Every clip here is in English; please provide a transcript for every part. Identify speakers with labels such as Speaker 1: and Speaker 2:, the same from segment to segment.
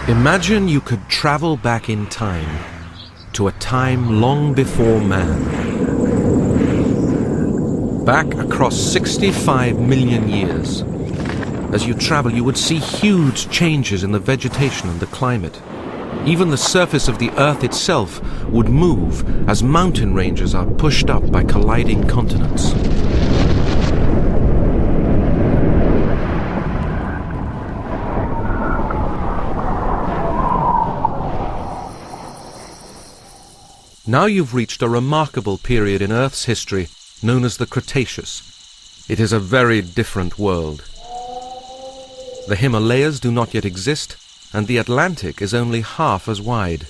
Speaker 1: Imagine you could travel back in time, to a time long before man. Back across 65 million years. As you travel, you would see huge changes in the vegetation and the climate. Even the surface of the Earth itself would move as mountain ranges are pushed up by colliding continents. Now you've reached a remarkable period in Earth's history known as the Cretaceous. It is a very different world. The Himalayas do not yet exist, and the Atlantic is only half as wide.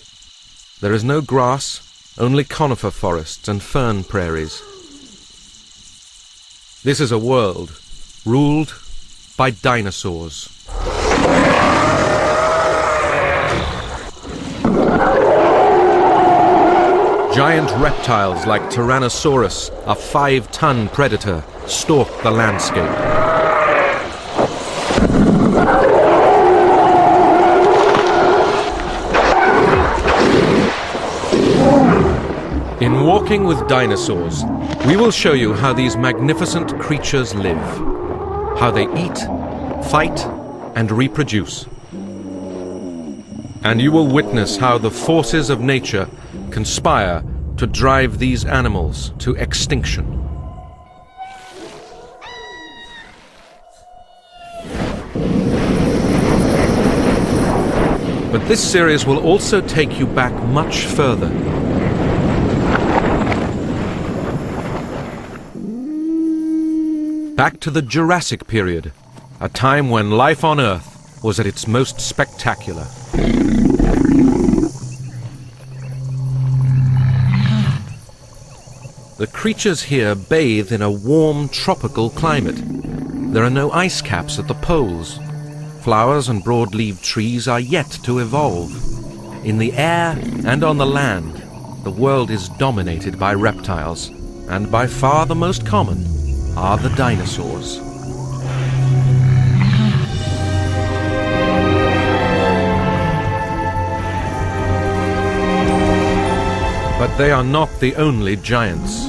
Speaker 1: There is no grass, only conifer forests and fern prairies. This is a world ruled by dinosaurs. Giant reptiles like Tyrannosaurus, a 5-ton predator, stalk the landscape. In Walking with Dinosaurs, we will show you how these magnificent creatures live, how they eat, fight, and reproduce. And you will witness how the forces of nature conspire to drive these animals to extinction. But this series will also take you back much further. Back to the Jurassic period, a time when life on Earth was at its most spectacular. The creatures here bathe in a warm tropical climate. There are no ice caps at the poles. Flowers and broad-leaved trees are yet to evolve. In the air and on the land, the world is dominated by reptiles, and by far the most common are the dinosaurs. But they are not the only giants.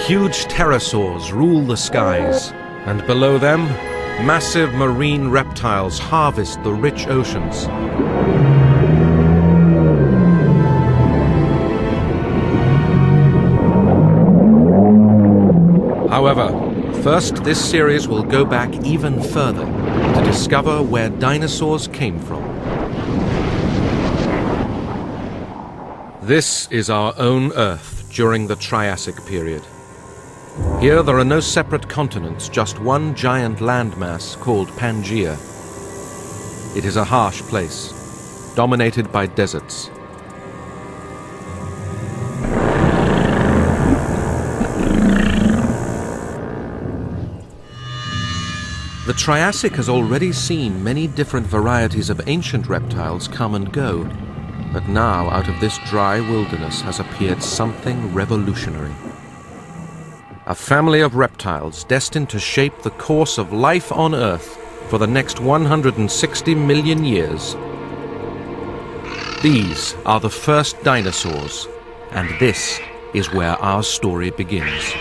Speaker 1: Huge pterosaurs rule the skies, and below them, massive marine reptiles harvest the rich oceans. However, first this series will go back even further to discover where dinosaurs came from. This is our own Earth during the Triassic period. Here there are no separate continents, just one giant landmass called Pangaea. It is a harsh place, dominated by deserts. The Triassic has already seen many different varieties of ancient reptiles come and go. But now, out of this dry wilderness has appeared something revolutionary. A family of reptiles destined to shape the course of life on Earth for the next 160 million years. These are the first dinosaurs, and this is where our story begins.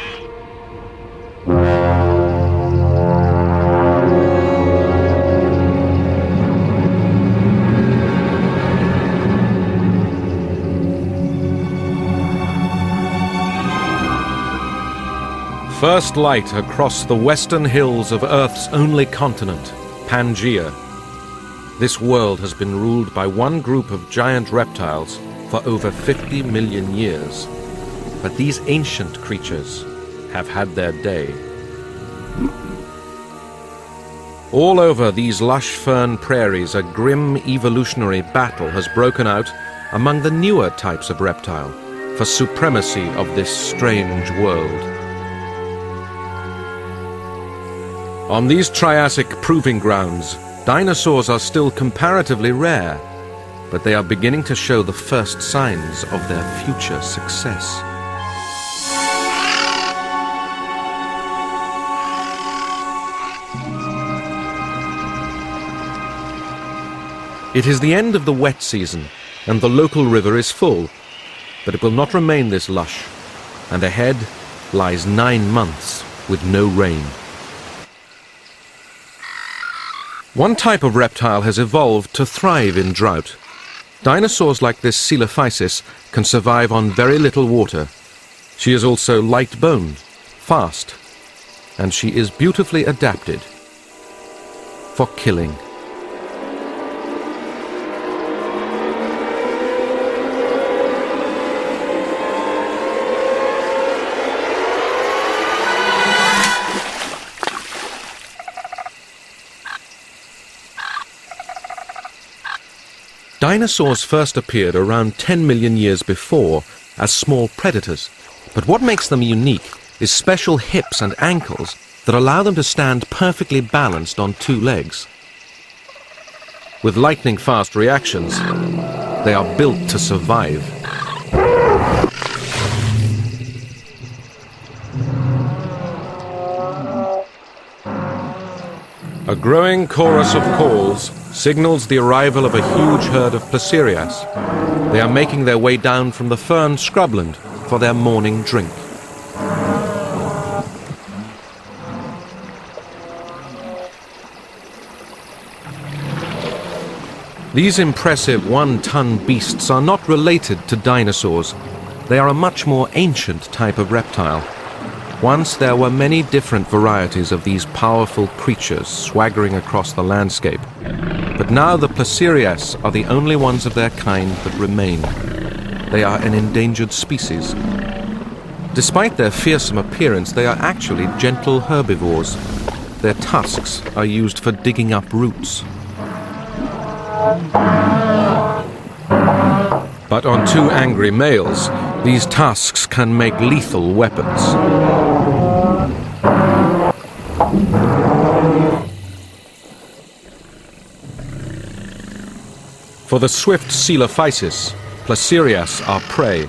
Speaker 1: First light across the western hills of Earth's only continent, Pangaea. This world has been ruled by one group of giant reptiles for over 50 million years. But these ancient creatures have had their day. All over these lush fern prairies, a grim evolutionary battle has broken out among the newer types of reptile for supremacy of this strange world. On these Triassic proving grounds, dinosaurs are still comparatively rare, but they are beginning to show the first signs of their future success. It is the end of the wet season, and the local river is full, but it will not remain this lush, and ahead lies 9 months with no rain. One type of reptile has evolved to thrive in drought. Dinosaurs like this Coelophysis can survive on very little water. She is also light-boned, fast, and she is beautifully adapted for killing. Dinosaurs first appeared around 10 million years before as small predators, but what makes them unique is special hips and ankles that allow them to stand perfectly balanced on 2 legs. With lightning-fast reactions, they are built to survive. A growing chorus of calls signals the arrival of a huge herd of Prehistories. They are making their way down from the fern scrubland for their morning drink. These impressive 1-ton beasts are not related to dinosaurs. They are a much more ancient type of reptile. Once there were many different varieties of these powerful creatures swaggering across the landscape, but now the Prehistories are the only ones of their kind that remain. They are an endangered species. Despite their fearsome appearance, they are actually gentle herbivores. Their tusks are used for digging up roots. But on 2 angry males, these tusks can make lethal weapons. For the swift Coelophysis, Prehistories are prey.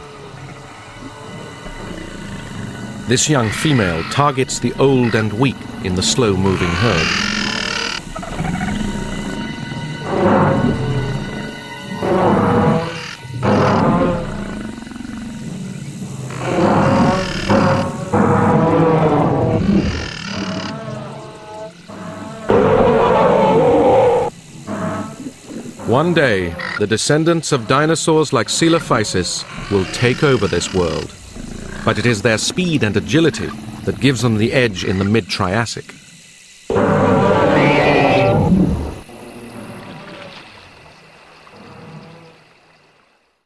Speaker 1: This young female targets the old and weak in the slow-moving herd. One day, the descendants of dinosaurs like Coelophysis will take over this world. But it is their speed and agility that gives them the edge in the mid-Triassic.